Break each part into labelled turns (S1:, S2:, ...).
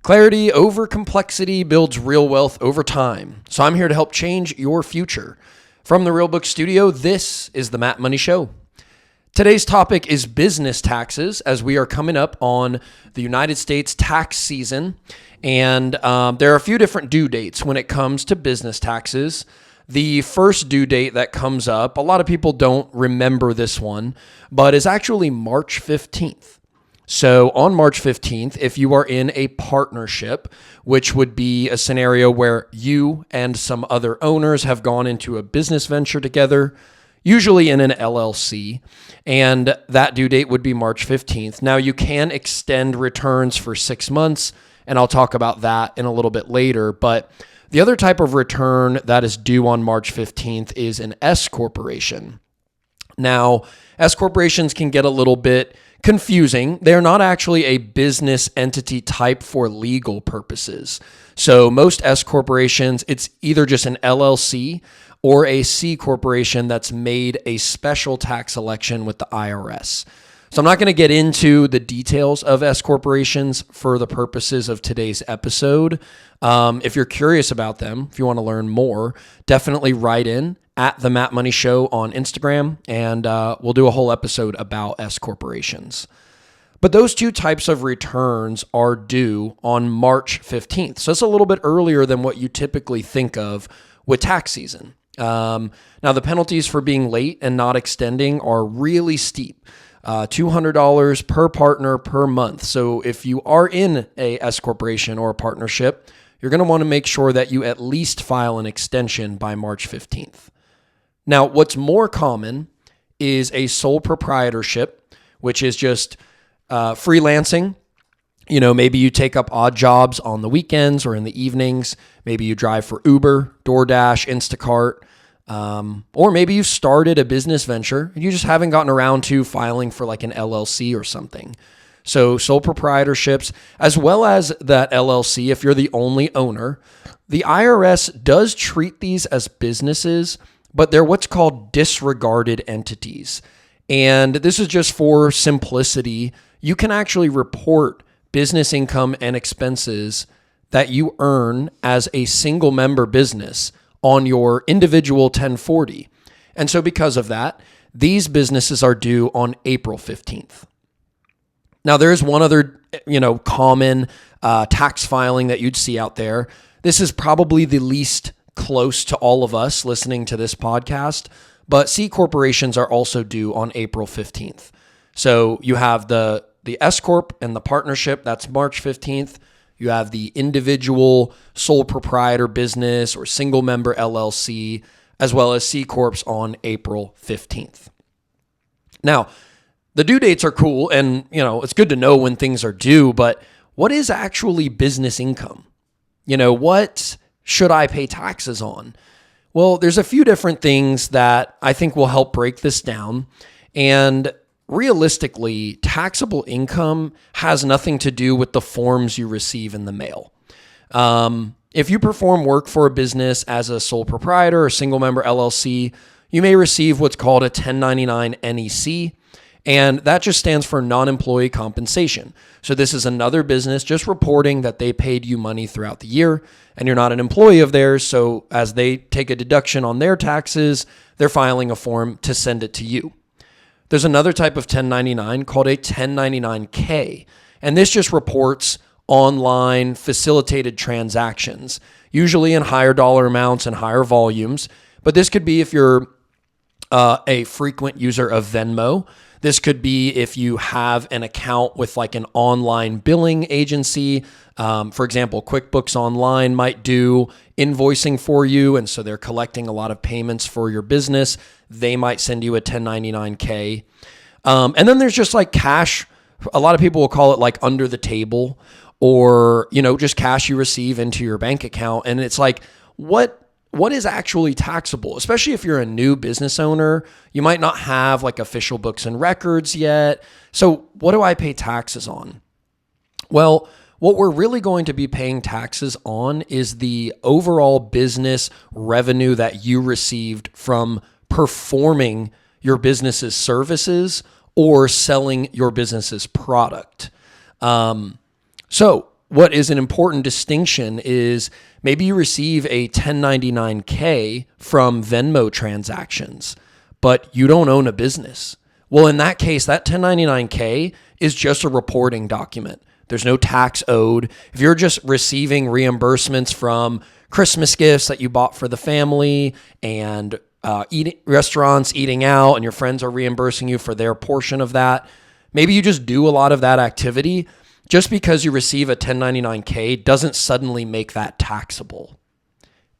S1: Clarity over complexity builds real wealth over time. So I'm here to help change your future. From the Real Book Studio, this is the Matt Money Show. Today's topic is business taxes, as we are coming up on the United States tax season. And there are a few different due dates when it comes to business taxes. The first due date that comes up, a lot of people don't remember this one, but is actually March 15th. So on March 15th, if you are in a partnership, which would be a scenario where you and some other owners have gone into a business venture together, usually in an LLC, and that due date would be March 15th. Now you can extend returns for 6 months, and I'll talk about that in a little bit later, but the other type of return that is due on March 15th is an S corporation. Now, S corporations can get a little bit confusing. They're not actually a business entity type for legal purposes. So most S corporations, it's either just an LLC or a C corporation that's made a special tax election with the IRS. So I'm not going to get into the details of S corporations for the purposes of today's episode. If you're curious about them, if you want to learn more, definitely write in at the Matt Money Show on Instagram, and we'll do a whole episode about S corporations. But those two types of returns are due on March 15th. So it's a little bit earlier than what you typically think of with tax season. Now, the penalties for being late and not extending are really steep. $200 per partner per month. So if you are in a S corporation or a partnership, you're going to want to make sure that you at least file an extension by March 15th. Now, what's more common is a sole proprietorship, which is just freelancing. You know, maybe you take up odd jobs on the weekends or in the evenings. Maybe you drive for Uber, DoorDash, Instacart. Or maybe you started a business venture and you just haven't gotten around to filing for like an LLC or something. So sole proprietorships, as well as that LLC, if you're the only owner, the IRS does treat these as businesses, but they're what's called disregarded entities. And this is just for simplicity. You can actually report business income and expenses that you earn as a single member business on your individual 1040. And so because of that, these businesses are due on April 15th. Now, there is one other, common tax filing that you'd see out there. This is probably the least close to all of us listening to this podcast, but C corporations are also due on April 15th. So you have the S corp and the partnership, that's March 15th. You have the individual sole proprietor business or single member LLC, as well as C corps on April 15th. Now, the due dates are cool, and it's good to know when things are due, but what is actually business income? What should I pay taxes on? Well, there's a few different things that I think will help break this down. And realistically, taxable income has nothing to do with the forms you receive in the mail. If you perform work for a business as a sole proprietor or single member LLC, you may receive what's called a 1099 NEC, and that just stands for non-employee compensation. So this is another business just reporting that they paid you money throughout the year, and you're not an employee of theirs, so as they take a deduction on their taxes, they're filing a form to send it to you. There's another type of 1099 called a 1099K, and this just reports online facilitated transactions, usually in higher dollar amounts and higher volumes. But this could be if you're a frequent user of Venmo. This could be if you have an account with like an online billing agency. For example, QuickBooks Online might do invoicing for you, and so they're collecting a lot of payments for your business. They might send you a 1099K. And then there's just like cash. A lot of people will call it like under the table, or just cash you receive into your bank account. And it's like, what is actually taxable? Especially if you're a new business owner, you might not have like official books and records yet. So what do I pay taxes on? Well, what we're really going to be paying taxes on is the overall business revenue that you received from performing your business's services or selling your business's product. So what is an important distinction is maybe you receive a 1099K from Venmo transactions, but you don't own a business. Well, in that case, that 1099K is just a reporting document. There's no tax owed. If you're just receiving reimbursements from Christmas gifts that you bought for the family and restaurants eating out, and your friends are reimbursing you for their portion of that, maybe you just do a lot of that activity. Just because you receive a 1099K doesn't suddenly make that taxable.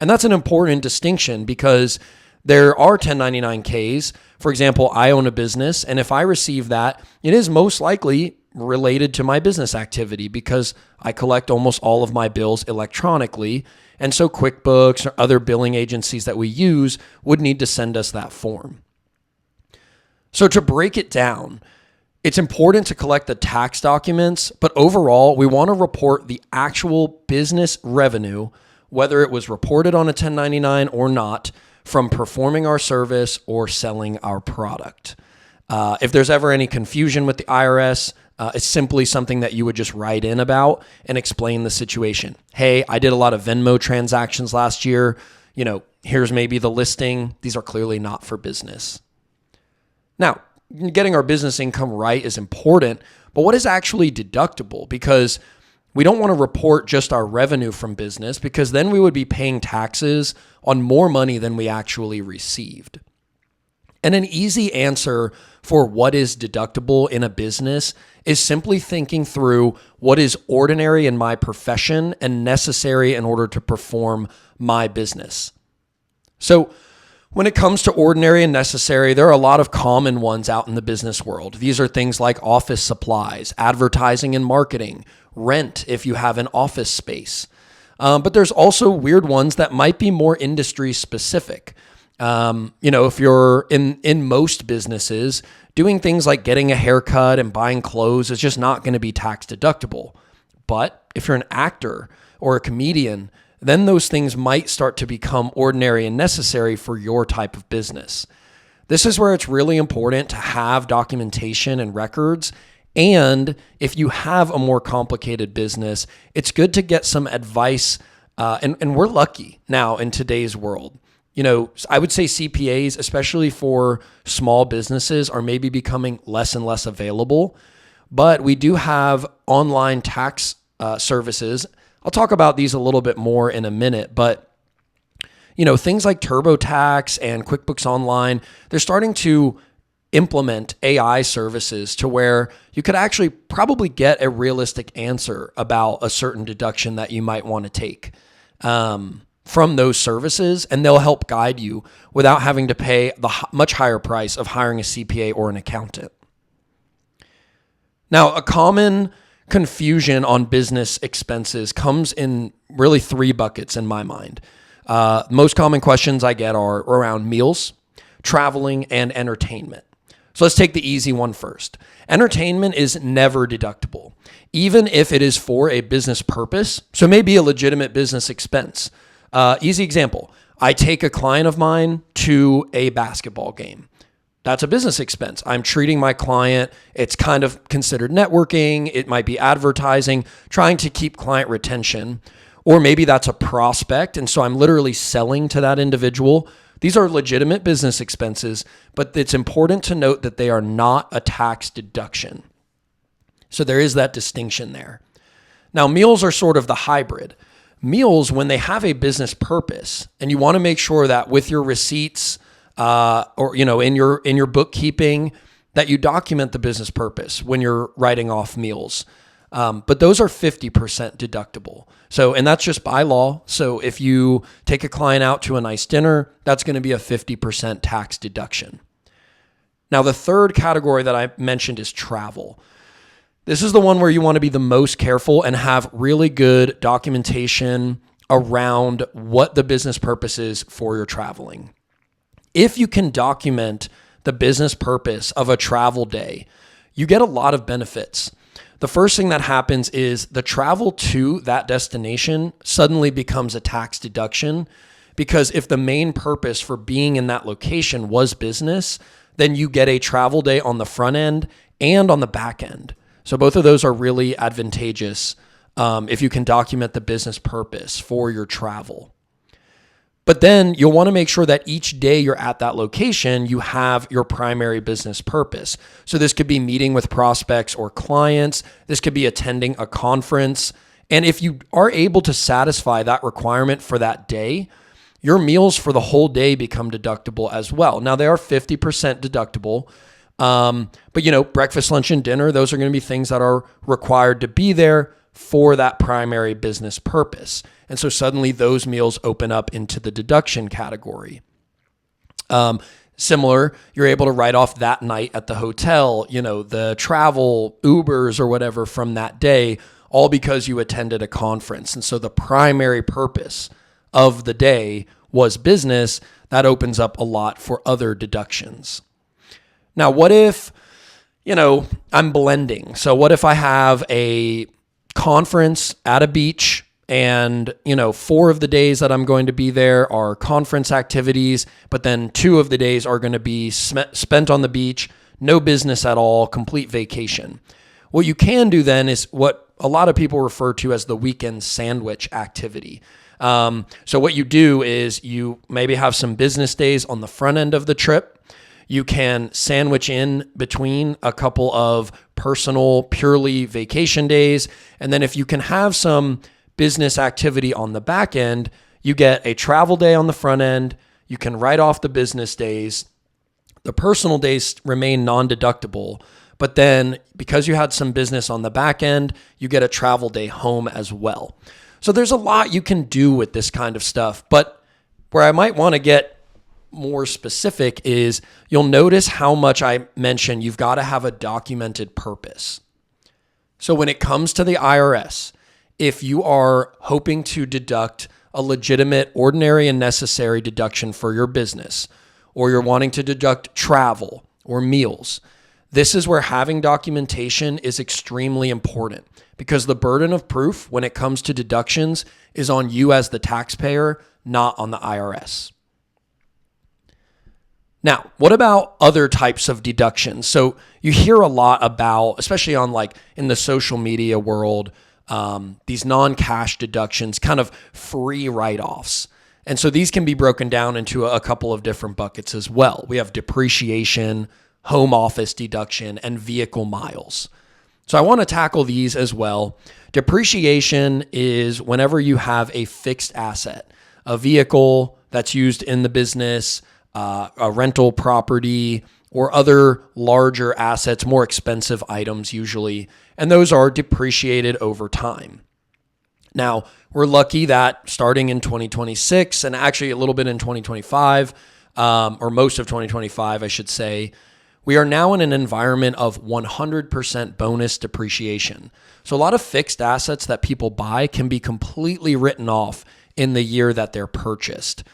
S1: And that's an important distinction because there are 1099Ks. For example, I own a business, and if I receive that, it is most likely related to my business activity because I collect almost all of my bills electronically. And so QuickBooks or other billing agencies that we use would need to send us that form. So to break it down, it's important to collect the tax documents, but overall, we want to report the actual business revenue, whether it was reported on a 1099 or not, from performing our service or selling our product. If there's ever any confusion with the IRS, it's simply something that you would just write in about and explain the situation. Hey, I did a lot of Venmo transactions last year. Here's maybe the listing. These are clearly not for business. Now, getting our business income right is important, but what is actually deductible? Because we don't want to report just our revenue from business because then we would be paying taxes on more money than we actually received. And an easy answer for what is deductible in a business is simply thinking through what is ordinary in my profession and necessary in order to perform my business. So when it comes to ordinary and necessary, there are a lot of common ones out in the business world. These are things like office supplies, advertising and marketing, rent if you have an office space. But there's also weird ones that might be more industry specific. If you're in most businesses, doing things like getting a haircut and buying clothes is just not going to be tax deductible. But if you're an actor or a comedian, then those things might start to become ordinary and necessary for your type of business. This is where it's really important to have documentation and records. And if you have a more complicated business, it's good to get some advice. And we're lucky now in today's world. I would say CPAs, especially for small businesses, are maybe becoming less and less available. But we do have online tax services. I'll talk about these a little bit more in a minute, but things like TurboTax and QuickBooks Online, they're starting to implement AI services to where you could actually probably get a realistic answer about a certain deduction that you might want to take from those services, and they'll help guide you without having to pay the much higher price of hiring a CPA or an accountant. Now, a common confusion on business expenses comes in really three buckets in my mind. Most common questions I get are around meals, traveling, and entertainment. So let's take the easy one first. Entertainment is never deductible, even if it is for a business purpose. So it may be a legitimate business expense. Easy example. I take a client of mine to a basketball game. That's a business expense. I'm treating my client. It's kind of considered networking. It might be advertising, trying to keep client retention. Or maybe that's a prospect. And so I'm literally selling to that individual. These are legitimate business expenses, but it's important to note that they are not a tax deduction. So there is that distinction there. Now, meals are sort of the hybrid. Meals, when they have a business purpose, and you want to make sure that with your receipts, or in your bookkeeping, that you document the business purpose when you're writing off meals. But those are 50% deductible. So, and that's just by law. So if you take a client out to a nice dinner, that's going to be a 50% tax deduction. Now, the third category that I mentioned is travel. This is the one where you want to be the most careful and have really good documentation around what the business purpose is for your traveling. If you can document the business purpose of a travel day, you get a lot of benefits. The first thing that happens is the travel to that destination suddenly becomes a tax deduction, because if the main purpose for being in that location was business, then you get a travel day on the front end and on the back end. So both of those are really advantageous if you can document the business purpose for your travel. But then you'll want to make sure that each day you're at that location, you have your primary business purpose. So this could be meeting with prospects or clients. This could be attending a conference. And if you are able to satisfy that requirement for that day, your meals for the whole day become deductible as well. Now they are 50% deductible. But breakfast, lunch, and dinner, those are going to be things that are required to be there for that primary business purpose. And so suddenly those meals open up into the deduction category. Similar, you're able to write off that night at the hotel, the travel, Ubers or whatever from that day, all because you attended a conference. And so the primary purpose of the day was business. That opens up a lot for other deductions. Now, what if, I'm blending? So what if I have a conference at a beach and, 4 of the days that I'm going to be there are conference activities, but then 2 of the days are going to be spent on the beach, no business at all, complete vacation. What you can do then is what a lot of people refer to as the weekend sandwich activity. So what you do is you maybe have some business days on the front end of the trip. You can sandwich in between a couple of personal, purely vacation days. And then if you can have some business activity on the back end, you get a travel day on the front end. You can write off the business days. The personal days remain non-deductible. But then because you had some business on the back end, you get a travel day home as well. So there's a lot you can do with this kind of stuff. But where I might want to get more specific is you'll notice how much I mentioned you've got to have a documented purpose. So when it comes to the IRS, if you are hoping to deduct a legitimate, ordinary, and necessary deduction for your business, or you're wanting to deduct travel or meals, this is where having documentation is extremely important because the burden of proof when it comes to deductions is on you as the taxpayer, not on the IRS. Now, what about other types of deductions? So you hear a lot about, especially on in the social media world, these non-cash deductions, kind of free write-offs. And so these can be broken down into a couple of different buckets as well. We have depreciation, home office deduction, and vehicle miles. So I want to tackle these as well. Depreciation is whenever you have a fixed asset, a vehicle that's used in the business, a rental property, or other larger assets, more expensive items usually, and those are depreciated over time. Now, we're lucky that starting in 2026 and actually a little bit in 2025, or most of 2025, I should say, we are now in an environment of 100% bonus depreciation. So a lot of fixed assets that people buy can be completely written off in the year that they're purchased.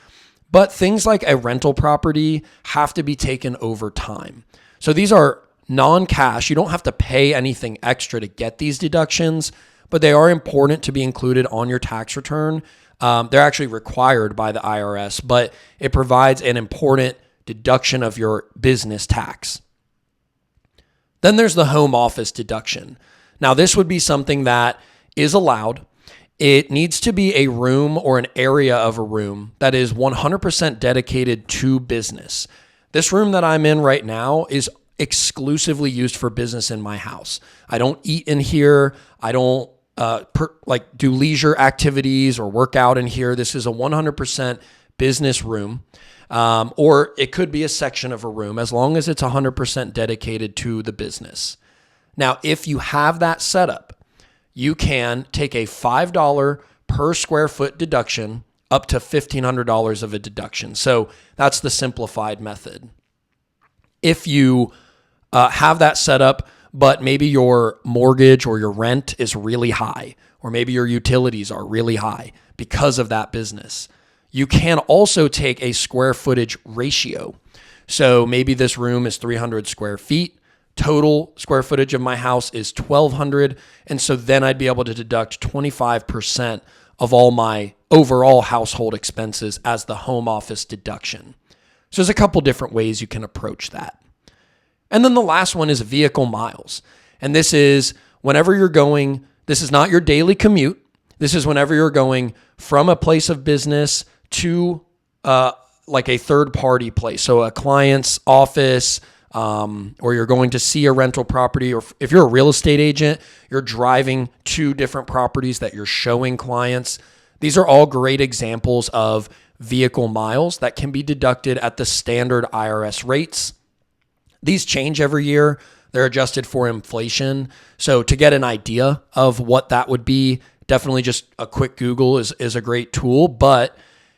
S1: But things like a rental property have to be taken over time. So these are non-cash. You don't have to pay anything extra to get these deductions, but they are important to be included on your tax return. They're actually required by the IRS, but it provides an important deduction of your business tax. Then there's the home office deduction. Now, this would be something that is allowed. It needs to be a room or an area of a room that is 100% dedicated to business. This room that I'm in right now is exclusively used for business in my house. I don't eat in here. I don't do leisure activities or work out in here. This is a 100% business room. Or it could be a section of a room as long as it's 100% dedicated to the business. Now, if you have that set up, you can take a $5 per square foot deduction up to $1,500 of a deduction. So that's the simplified method. If you have that set up, but maybe your mortgage or your rent is really high, or maybe your utilities are really high because of that business, you can also take a square footage ratio. So maybe this room is 300 square feet. Total square footage of my house is 1,200. And so then I'd be able to deduct 25% of all my overall household expenses as the home office deduction. So there's a couple different ways you can approach that. And then the last one is vehicle miles. And this is whenever you're going This is not your daily commute. This is whenever you're going from a place of business to like a third party place. So a client's office, or you're going to see a rental property, or if you're a real estate agent, you're driving to different properties that you're showing clients. These are all great examples of vehicle miles that can be deducted at the standard IRS rates. These change every year. They're adjusted for inflation. So to get an idea of what that would be, definitely just a quick Google is a great tool. But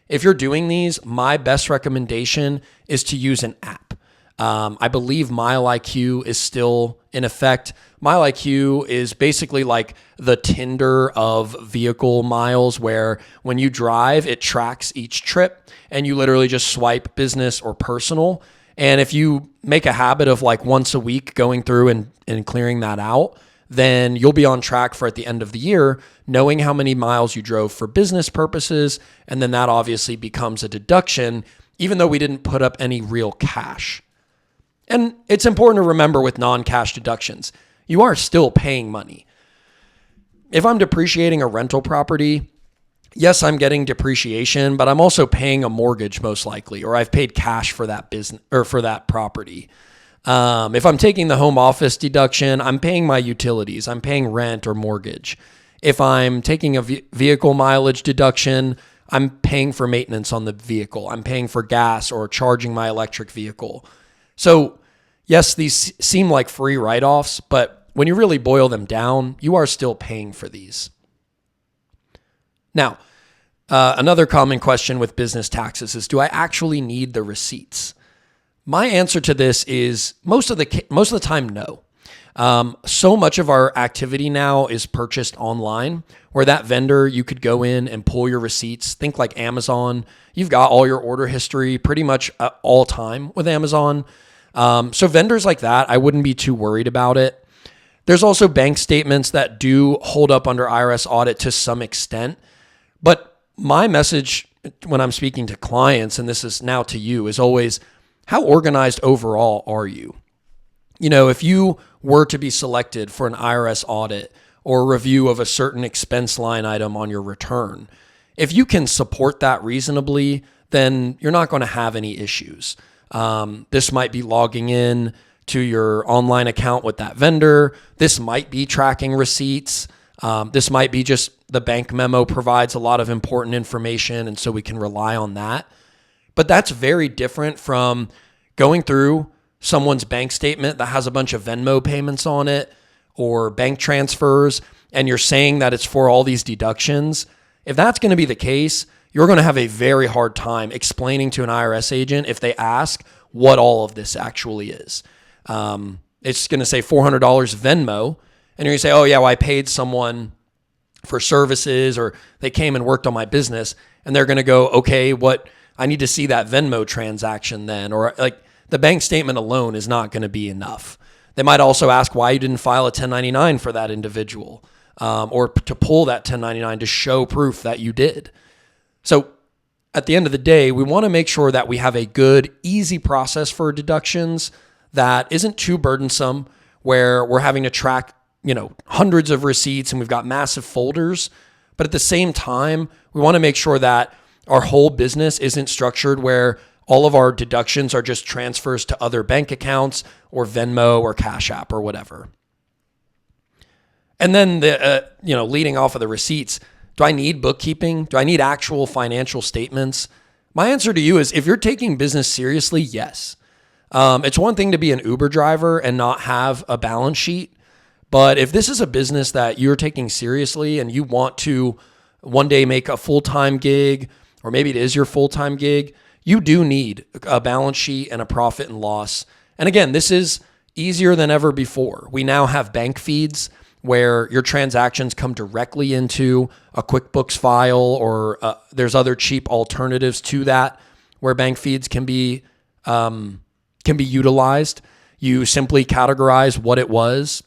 S1: if you're doing these, my best recommendation is to use an app. I believe MileIQ is still in effect. MileIQ is basically like the Tinder of vehicle miles, where when you drive, it tracks each trip and you literally just swipe business or personal. And if you make a habit of like once a week going through and clearing that out, then you'll be on track for at the end of the year, knowing how many miles you drove for business purposes. And then that obviously becomes a deduction, even though we didn't put up any real cash. And it's important to remember with non-cash deductions, you are still paying money. If I'm depreciating a rental property, yes, I'm getting depreciation, but I'm also paying a mortgage most likely, or I've paid cash for that business or for that property. If I'm taking the home office deduction, I'm paying my utilities. I'm paying rent or mortgage. If I'm taking a vehicle mileage deduction, I'm paying for maintenance on the vehicle. I'm paying for gas or charging my electric vehicle. So yes, these seem like free write-offs, but when you really boil them down, you are still paying for these. Now, another common question with business taxes is, do I actually need the receipts? My answer to this is most of the time, no. So much of our activity now is purchased online, where that vendor, you could go in and pull your receipts. Think like Amazon. You've got all your order history pretty much all time with Amazon. So vendors like that, I wouldn't be too worried about it. There's also bank statements that do hold up under IRS audit to some extent. But my message when I'm speaking to clients, and this is now to you, is always, how organized overall are you? You know, if you were to be selected for an IRS audit or a review of a certain expense line item on your return, if you can support that reasonably, then you're not going to have any issues. This might be logging in to your online account with that vendor. This might be tracking receipts. This might be just the bank memo provides a lot of important information, and so we can rely on that. But that's very different from going through someone's bank statement that has a bunch of Venmo payments on it or bank transfers, and you're saying that it's for all these deductions. If that's going to be the case, you're going to have a very hard time explaining to an IRS agent if they ask what all of this actually is. It's going to say $400 Venmo, and you're going to say, oh yeah, well, I paid someone for services, or they came and worked on my business, and they're going to go, okay, what? I need to see that Venmo transaction then, or like the bank statement alone is not going to be enough. They might also ask why you didn't file a 1099 for that individual, or to pull that 1099 to show proof that you did. So at the end of the day, we want to make sure that we have a good, easy process for deductions that isn't too burdensome, where we're having to track, hundreds of receipts and we've got massive folders. But at the same time, we want to make sure that our whole business isn't structured where all of our deductions are just transfers to other bank accounts or Venmo or Cash App or whatever. And then leading off of the receipts, do I need bookkeeping? Do I need actual financial statements? My answer to you is, if you're taking business seriously, yes. It's one thing to be an Uber driver and not have a balance sheet. But if this is a business that you're taking seriously and you want to one day make a full-time gig, or maybe it is your full-time gig, you do need a balance sheet and a profit and loss. And again, this is easier than ever before. We now have bank feeds where your transactions come directly into a QuickBooks file, or there's other cheap alternatives to that where bank feeds can be utilized. You simply categorize what it was.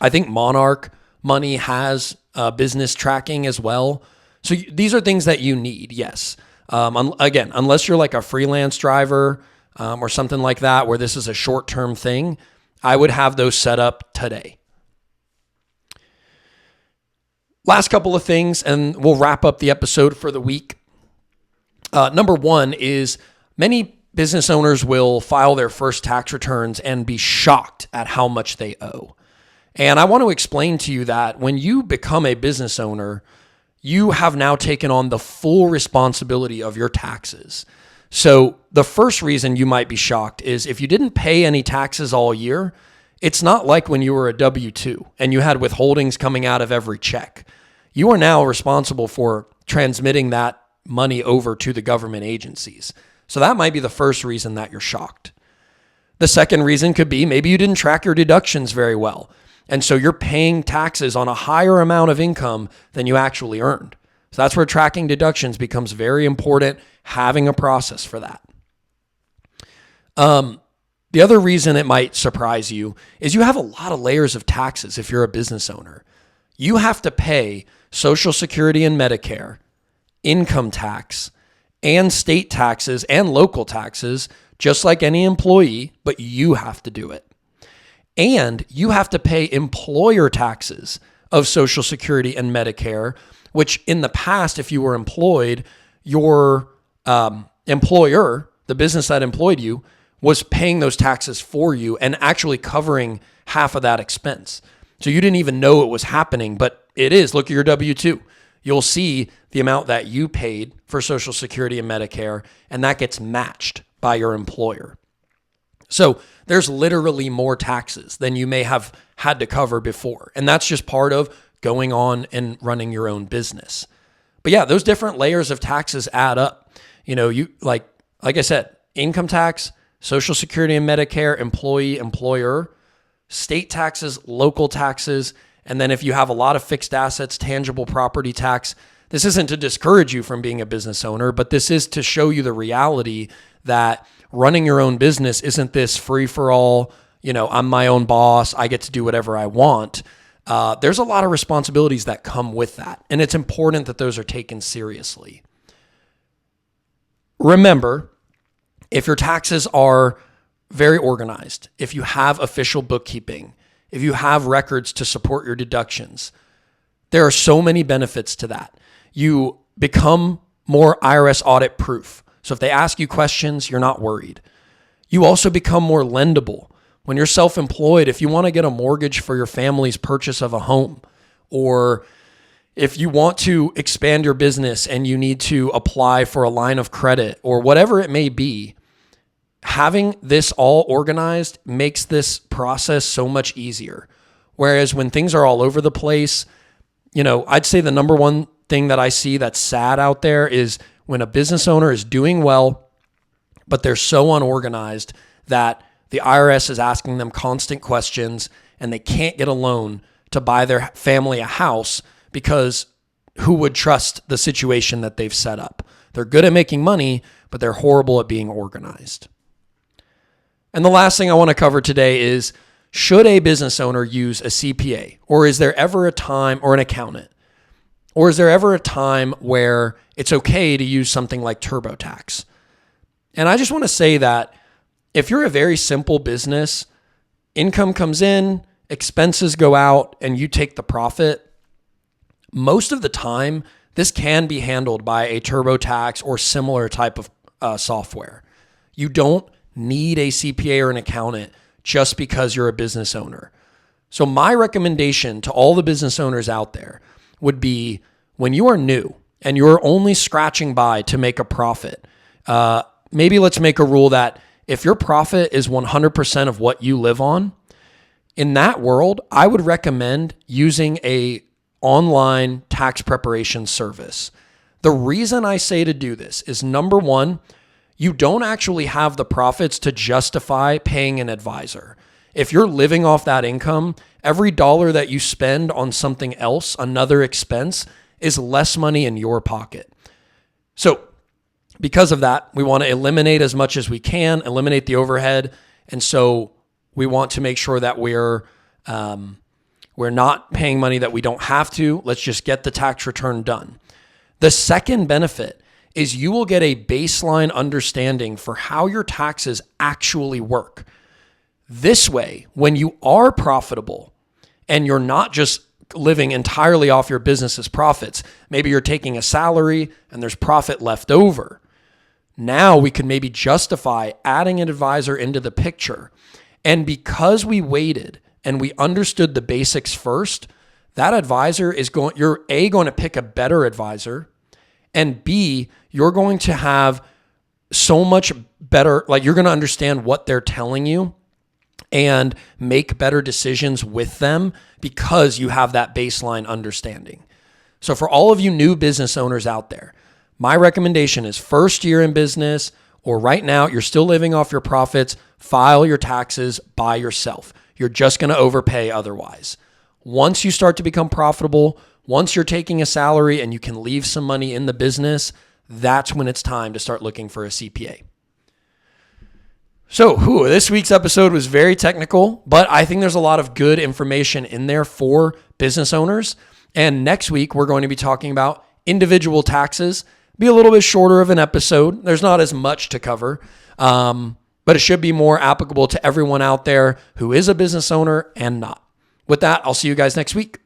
S1: I think Monarch Money has business tracking as well. So these are things that you need, yes. Again, unless you're like a freelance driver or something like that, where this is a short-term thing, I would have those set up today. Last couple of things, and we'll wrap up the episode for the week. Number one is many business owners will file their first tax returns and be shocked at how much they owe. And I want to explain to you that when you become a business owner, you have now taken on the full responsibility of your taxes. So the first reason you might be shocked is if you didn't pay any taxes all year, it's not like when you were a W-2 and you had withholdings coming out of every check. You are now responsible for transmitting that money over to the government agencies. So that might be the first reason that you're shocked. The second reason could be maybe you didn't track your deductions very well. And so you're paying taxes on a higher amount of income than you actually earned. So that's where tracking deductions becomes very important, having a process for that. The other reason it might surprise you is you have a lot of layers of taxes if you're a business owner. You have to pay Social Security and Medicare, income tax, and state taxes and local taxes, just like any employee, but you have to do it. And you have to pay employer taxes of Social Security and Medicare, which in the past, if you were employed, your employer, the business that employed you, was paying those taxes for you and actually covering half of that expense. So you didn't even know it was happening, but it is. Look at your W-2. You'll see the amount that you paid for Social Security and Medicare, and that gets matched by your employer. So there's literally more taxes than you may have had to cover before. And that's just part of going on and running your own business. But yeah, those different layers of taxes add up. You know, you like I said, income tax, Social Security and Medicare, employee, employer, state taxes, local taxes, and then if you have a lot of fixed assets, tangible property tax. This isn't to discourage you from being a business owner, but this is to show you the reality that running your own business isn't this free for all, I'm my own boss, I get to do whatever I want. There's a lot of responsibilities that come with that, and it's important that those are taken seriously. Remember, if your taxes are very organized, if you have official bookkeeping, if you have records to support your deductions, there are so many benefits to that. You become more IRS audit proof. So if they ask you questions, you're not worried. You also become more lendable. When you're self-employed, if you want to get a mortgage for your family's purchase of a home, or if you want to expand your business and you need to apply for a line of credit or whatever it may be, having this all organized makes this process so much easier. Whereas when things are all over the place, I'd say the number one thing that I see that's sad out there is when a business owner is doing well, but they're so unorganized that the IRS is asking them constant questions and they can't get a loan to buy their family a house because who would trust the situation that they've set up? They're good at making money, but they're horrible at being organized. And the last thing I want to cover today is, should a business owner use a CPA? Or is there ever a time, or an accountant? Or is there ever a time where it's okay to use something like TurboTax? And I just want to say that if you're a very simple business, income comes in, expenses go out, and you take the profit, most of the time, this can be handled by a TurboTax or similar type of software. You don't need a CPA or an accountant just because you're a business owner. So my recommendation to all the business owners out there would be, when you are new and you're only scratching by to make a profit, maybe let's make a rule that if your profit is 100% of what you live on, in that world, I would recommend using a online tax preparation service. The reason I say to do this is, number one, you don't actually have the profits to justify paying an advisor. If you're living off that income, every dollar that you spend on something else, another expense, is less money in your pocket. So because of that, we want to eliminate as much as we can, eliminate the overhead. And so we want to make sure that we're not paying money that we don't have to. Let's just get the tax return done. The second benefit is you will get a baseline understanding for how your taxes actually work. This way, when you are profitable and you're not just living entirely off your business's profits. Maybe you're taking a salary and there's profit left over. Now we could maybe justify adding an advisor into the picture. And because we waited and we understood the basics first, that advisor you're A, going to pick a better advisor, and B, you're going to have so much better, like you're going to understand what they're telling you and make better decisions with them because you have that baseline understanding. So for all of you new business owners out there, my recommendation is first year in business, or right now you're still living off your profits, file your taxes by yourself. You're just going to overpay otherwise. Once you start to become profitable, once you're taking a salary and you can leave some money in the business, that's when it's time to start looking for a CPA. So this week's episode was very technical, but I think there's a lot of good information in there for business owners. And next week, we're going to be talking about individual taxes. Be a little bit shorter of an episode. There's not as much to cover, but it should be more applicable to everyone out there who is a business owner and not. With that, I'll see you guys next week.